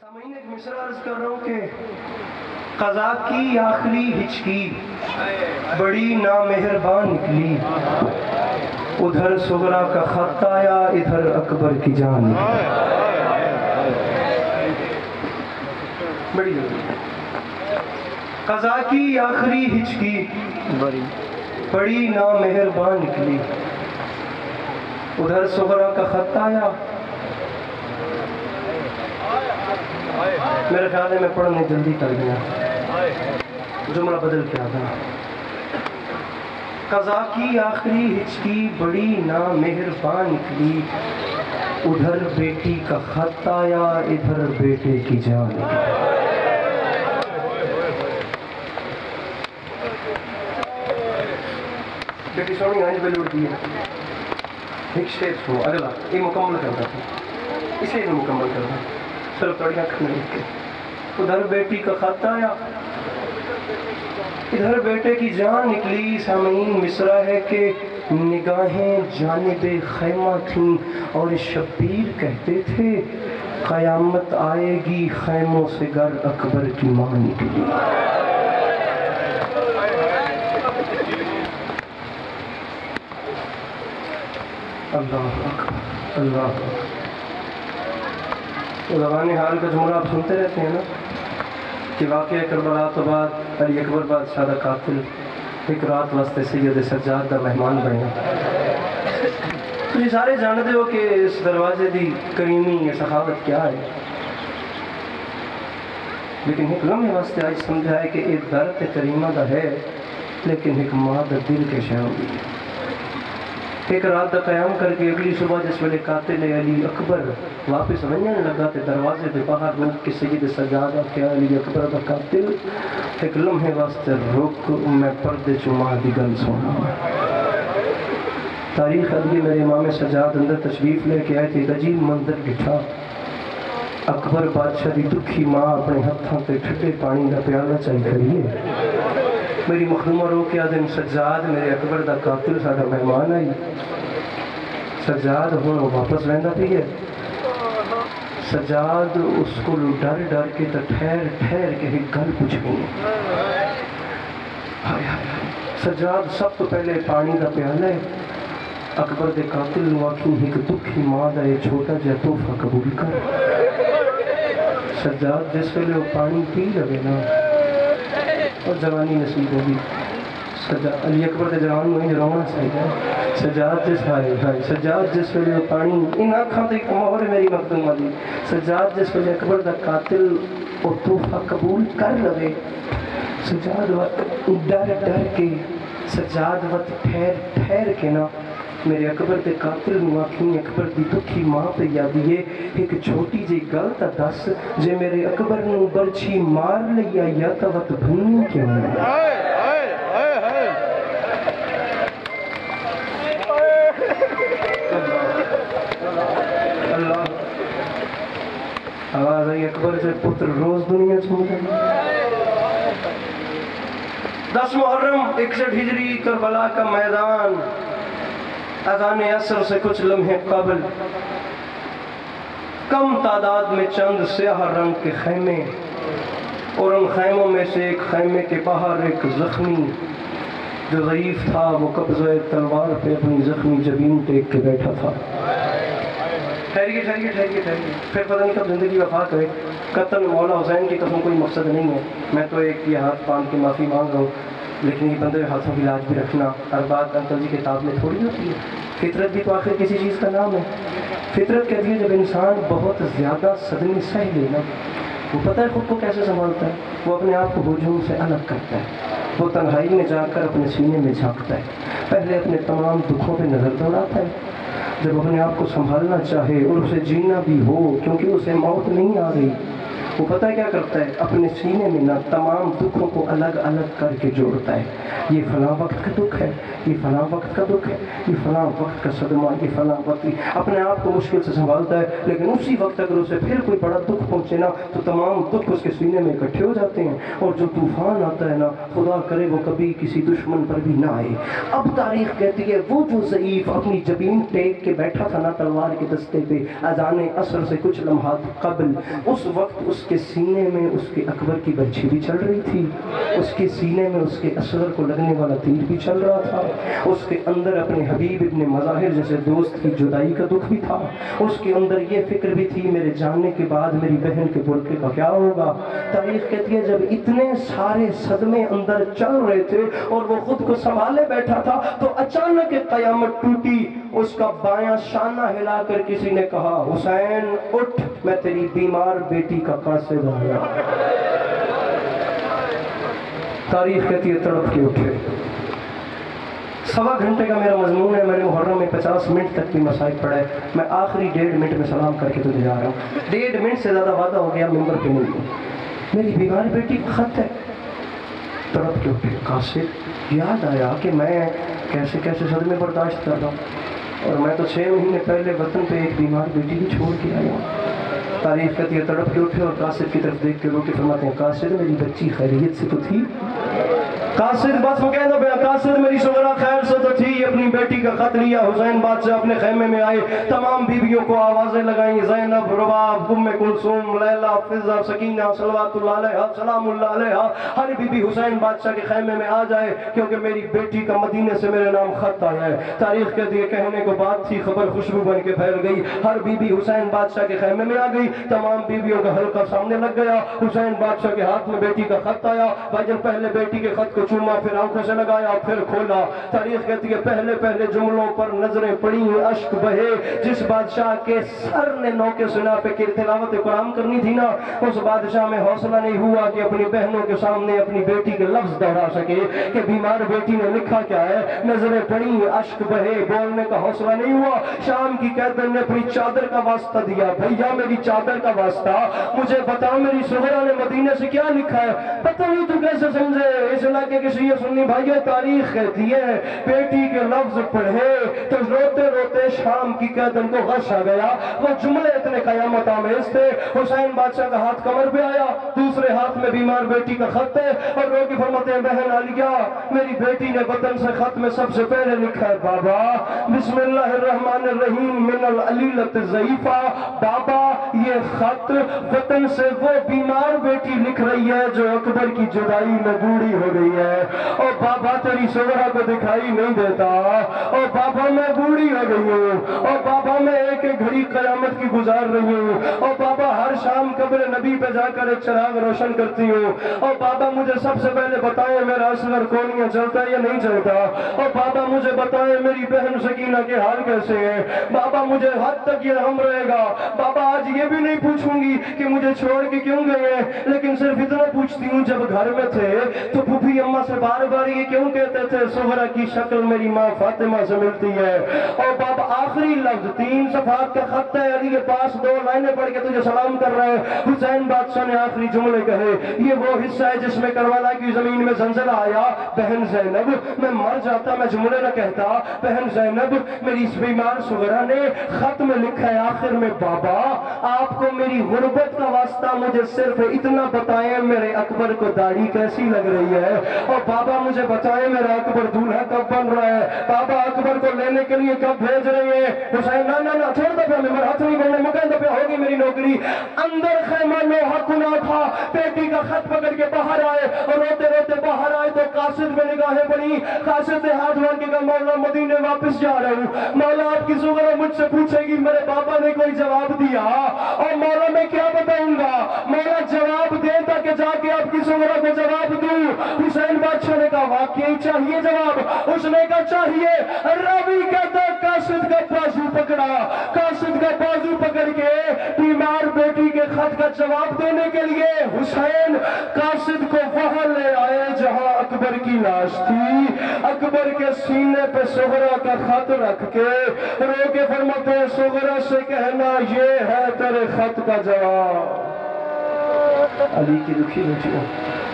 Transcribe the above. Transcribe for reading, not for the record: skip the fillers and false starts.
سامعین ایک مصرع عرض کر رہا ہوں کہ قضا کی آخری ہچکی بڑی نامہربان نکلی، ادھر صغرا کا خط آیا ادھر اکبر کی جان نکلی۔ بڑی قضا کی آخری ہچکی بڑی نامہربان نکلی، ادھر صغرا کا خط آیا۔ میرے خیال ہے میں پڑھنے جلدی کر گیا، جملہ بدل کے آتا۔ قضا کی آخری ہچکی بڑی نامہربان نکلی، ادھر بیٹی کا خط آیا ادھر بیٹے کی جان نکلی۔ بیٹی سونی آنج بے لوٹ دیئے، ایک شیر سنو اگلا، یہ مکمل کرتا تھا، اسے نہیں مکمل کرتا، صرف تھوڑی آنکھ میں لکھ کے۔ ادھر بیٹی کا خط آیا ادھر بیٹے کی جان نکلی۔ سامعین مصرع ہے کہ نگاہیں جانب خیمہ تھیں اور شبیر کہتے تھے قیامت آئے گی خیموں سے گر اکبر کی ماں نکلی۔ اللہ اکبر اللہ اکبر۔ زبان حال کا جملہ آپ سنتے رہتے ہیں نا کہ واقعہ کربلا تو بعد علی اکبر بادشاہ دا قاتل ایک رات واسطے سید سجاد دا مہمان بنیا۔ تسی سارے جانتے ہو کہ اس دروازے دی کریمی یا سخاوت کیا ہے، لیکن ایک لمحے واسطے آج سمجھا ہے کہ ایک در تے کریمہ دا ہے لیکن ایک ماں دا دل کے شہر بھی ہے۔ ایک رات دا قیام کر کے اگلی صبح جس ویلے قاتل علی اکبر واپس ونجن لگا تے دروازے دے باہر روک کے سید سجاد آکھیا علی اکبر دا قاتل ایک لمحے واسطے روک میں پردے چوں ماں دی گل سونا۔ تاریخ ادبی میرے امام سجاد اندر تشریف لے کے آئے تھے، ایک عجیب منظر دکھا۔ اکبر بادشاہ دی دکھی ماں اپنے ہتھاں تے ٹھنڈے پانی دا پیالہ چاہی کریے۔ میری مخدومہ رو کے آدم سجاد میرے اکبر دا قاتل ساڈا مہمان آئی۔ سجاد ہوں واپس رہندا پی ہے۔ سجاد اس کو ڈر ڈر کے تا ٹھہر ٹھہر کے ایک گل پوچھ گئی۔ سجاد سب تو پہلے پانی دا پیالہ ہے، اکبر دے قاتل نو آکھی ایک دکھی ماں دا یہ چھوٹا جہا تحفہ قبول کر۔ سجاد جس ویلے وہ پانی پی لگے نا اور جوانی نصیب ہوگی، علی اکبر دے جوان میں رونا چاہیے۔ سجاد جس ویلے وہ پانی ان آنکھاں تے ایک مہر ہے میری مخدومہ دی، سجاد جس ویلے اکبر دا قاتل وہ تحفہ قبول کر لگے، سجاد وقت ڈر ڈر کے سجاد وقت ٹھہر ٹھہر کے نا میرے اکبر دے قاتل نو آکھیں اکبر دی دکھی ماں پہ یادیے ایک چھوٹی جی گل تا دس، جے میرے اکبر نو برچھی مار لیا یا تا وقت بھنی کیوں نہیں۔ اللہ آواز آئی اکبر سے پتر روز دنیا چھوڑ گیا۔ 10 محرم 61 ہجری کربلا کا میدان، اذان عصر سے کچھ لمحے قبل کم تعداد میں چند سیاہ رنگ کے خیمے، اور ان خیموں میں سے ایک خیمے کے باہر ایک زخمی جو ضعیف تھا وہ قبضہ تلوار پہ اپنی زخمی جبین ٹیک کے بیٹھا تھا۔ ٹھہریے ٹھہریے ٹھہریے ٹھہریے، پھر پتہ نہیں کب زندگی وفا کرے۔ قتل مولا حسین کی قسم کوئی مقصد نہیں ہے، میں تو ایک یہ ہاتھ باندھ کے معافی مانگ رہا ہوں، لیکن یہ بندے ہاتھوں کی لاج بھی رکھنا ہر بات انکل جی کتاب میں تھوڑی ہوتی ہے۔ فطرت بھی تو آخر کسی چیز کا نام ہے۔ فطرت کہتی ہے جب انسان بہت زیادہ صدمے سہ لے نا، وہ پتہ ہے خود کو کیسے سنبھالتا ہے، وہ اپنے آپ کو ہجوم سے الگ کرتا ہے، وہ تنہائی میں جا کر اپنے سینے میں جھانکتا ہے، پہلے اپنے تمام دکھوں پہ نظر دوڑاتا ہے، جب اپنے آپ کو سنبھالنا چاہے اور اسے جینا بھی ہو کیونکہ اسے موت نہیں آ رہی، وہ پتہ ہے کیا کرتا ہے؟ اپنے سینے میں نا تمام دکھوں کو الگ الگ کر کے جوڑتا ہے. یہ فلاں وقت کا دکھ ہے، یہ فلاں وقت کا دکھ ہے، یہ فلاں وقت کا صدمہ، یہ فلاں وقت. اپنے آپ کو مشکل سے سنبھالتا ہے، لیکن اسی وقت اگر اسے پھر کوئی بڑا دکھ پہنچے نا تو تمام دکھ اس کے سینے میں اکٹھے ہو جاتے ہیں. اور جو طوفان آتا ہے نا، خدا کرے وہ کبھی کسی دشمن پر بھی نہ آئے. اب تاریخ کہتی ہے وہ جو ضعیف اپنی جبین ٹیک کے بیٹھا تھا نا تلوار کے دستے پہ اذان عصر سے کچھ لمحات قبل، اس وقت اس کے سینے میں اس کے اکبر کی برچھی بھی چل رہی تھی، اس کے سینے میں اس کے اصغر کو لگنے والا تیر بھی چل رہا تھا، اس کے اندر اپنے حبیب ابن مظاہر جیسے دوست کی جدائی کا دکھ بھی تھا، اس کے اندر یہ فکر بھی تھی میرے جاننے کے بعد میری بہن کے برقعے کا کیا ہوگا. تاریخ کہتی ہے جب اتنے سارے صدمے اندر چل رہے تھے اور وہ خود کو سنبھالے بیٹھا تھا تو اچانک قیامت ٹوٹی. اس کا بایاں شانہ ہلا کر کسی نے کہا حسین اٹھ، میں تیری بیمار بیٹی کا قاصد آیا. تاریخ کہتی ہے تڑپ کے اٹھے. 1.25 گھنٹے کا میرا مضمون ہے، میں نے محرم میں 50 منٹ تک بھی مسائل پڑھے. میں آخری 1.5 منٹ میں سلام کر کے تجھے جا رہا ہوں. 1.5 منٹ سے زیادہ وعدہ ہو گیا ممبر پہ نہیں ہوں. میری بیمار بیٹی کا خط ہے. تڑپ کے اٹھے. قاصد یاد آیا کہ میں کیسے کیسے صدمے برداشت کر رہا ہوں، اور میں تو 6 مہینے پہلے وطن پہ ایک بیمار بیٹی بھی چھوڑ کے آیا ہوں. تاریخ کہتی ہے تڑپ کے اٹھے اور قاصد کی طرف دیکھ کے رو کے فرماتے ہیں قاصد میری بچی خیریت سے تو تھی؟ قاصد بس وہ کہہ دو بے قاصد میری سغرا خیر سے تو تھی. اپنی بیٹی کا خط لیا، حسین بادشاہ اپنے خیمے میں آئے، تمام بیویوں کو آوازیں لگائیں، زینب، رباب، ام کلثوم، لیلا، فضہ، سکینہ، صلوات اللہ علیہا، سلام اللہ علیہا، ہر بیوی حسین بادشاہ کے خیمے میں آ جائے کیونکہ میری بیٹی کا مدینے سے میرے نام خط آیا ہے. تاریخ کہتی ہے کہنے کو بات تھی، خبر خوشبو بن کے پھیل گئی. ہر بیوی حسین بادشاہ کے خیمے میں آ گئی، تمام بیویوں کا حلقہ سامنے لگ گیا. حسین بادشاہ کے ہاتھ میں بیٹی کا خط آیا. بھائی پہلے بیٹی کے خط کو چوما، پھر آنکھوں سے لگایا، پھر کھولا. تاریخ کہتی ہے پہلے پہلے جملوں پر نظریں پڑی، اشک بہے. جس بادشاہ کے سر نے نوکے سنا پہ تلاوت قرآن کرنی تھی نا، اس بادشاہ میں حوصلہ نہیں ہوا کہ اپنی بہنوں کے سامنے اپنی بیٹی کے لفظ دوہرا سکے کہ بیمار بیٹی نے لکھا کیا ہے. نظریں پڑی، اشک بہے، بولنے کا حوصلہ نہیں ہوا. شام کی قیدر نے اپنی چادر کا واسطہ دیا، بھیا میری چادر کا واسطہ، مجھے بتا میری سغرا نے مدینے سے کیا لکھا ہے. پتہ نہیں تو کیسے سمجھے اس علاقے کی شیعہ سنی بھائیو. تاریخ کہتی ہے بیٹی کے لفظ پڑھے تو روتے روتے شام کی قیدر کو غش آ گیا. وہ جملے اتنے قیامت آمیز تھے. حسین بادشاہ کا ہاتھ کمر پہ آیا، دوسرے ہاتھ میں بیمار بیٹی کا خط ہے، اور رو کے فرماتے ہیں بہن عالیہ میری بیٹی نے وطن سے خط میں سب سے پہلے لکھا ہے بابا بسم اللہ الرحمن الرحیم من العلیلۃ الضعیفہ. بابا یہ خط وطن سے وہ بیمار بیٹی لکھ رہی ہے جو اکبر کی جدائی میں بوڑھی ہو گئی ہے. اور بابا تیری سغرا کو دکھائی نہیں دیتا، اور بابا میں بوڑھی ہو گئی ہوں، اور بابا میں ایک ایک گھڑی قیامت کی گزار رہی ہوں، اور بابا ہر شام قبر نبی پہ جا کر ایک چراغ روشن کرتی ہوں. اور بابا مجھے سب سے پہلے بتائیں میرا اصغر کونیاں چلتا ہے یا نہیں چلتا. اور بابا مجھے بتائیں میری بہن سکینہ کے حال کیسے ہیں. بابا مجھے حد تک یہ ہم رہے گا. بابا آج یہ بھی نہیں پوچھوں گی کہ مجھے چھوڑ کے کیوں گئے ہیں، لیکن صرف اتنا پوچھتی ہوں جب گھر میں تھے تو پھوپھی اماں سے بار بار یہ کیوں کہتے تھے سغرا کی شکل میری ماں فاطمہ سے ملتی ہے. اور بابا آخری لفظ 3 صفحات کا خط ہے، علی کے پاس 2 لائنیں پڑھ کے تجھے سلام کر رہے ہیں. حسین بادشاہ نے آخری جملے کہے یہ وہ حصہ ہے جس میں کربلا کی زمین میں زلزلہ آیا. بہن زینب میں مر جاتا میں جملے نہ کہتا. بہن زینب میری اس بیمار سغرا نے خط میں لکھا ہے آخر میں بابا آپ کو میری غربت کا واسطہ مجھے صرف اتنا بتائیں میرے اکبر کو داڑھی کیسی لگ رہی ہے. اور بابا مجھے بتائیں میرا اکبر دولہا کب بن رہا ہے. بابا اکبر کو لینے کے لیے کب بھیج رہے ہیں. حسین نہ چھوڑ دو پہ میں ہاتھ نہیں بڑھنے مکان دو پہ ہوگی میری نوکری. اندر خیمہ لوہا کنا تھا. بیٹی کا خط پکڑ کے باہر آئے اور روتے روتے باہر آئے تو قاصد میں نگاہیں پڑی. قاصد نے ہاتھ مار کے کہا مولا مدینے واپس جا رہا ہوں. مولا آپ کی سغرا مجھ سے پوچھے گی میرے بابا نے کوئی جواب دیا اور مولا میں کیا بتاؤں گا. مولا جواب دے تاکہ جا کے آپ کی سغرا کو جواب دوں. حسین بادشاہ نے کہا واقعی چاہیے جواب. اس نے کہا چاہیے. راوی کہتا قاصد کا بازو پکڑا. قاصد کا بازو پکڑ کے بیمار بیٹی کے خط کا جواب دینے کے لیے حسین قاصد کو وہاں لے آئے جہاں اکبر کی لاش تھی. اکبر کے سینے پہ سغرا کا خط رکھ کے رو کے فرماتے ہیں سغرا سے کہنا یہ ہے تیرے خط کا جواب. علی کی دکھی بیٹی ہوں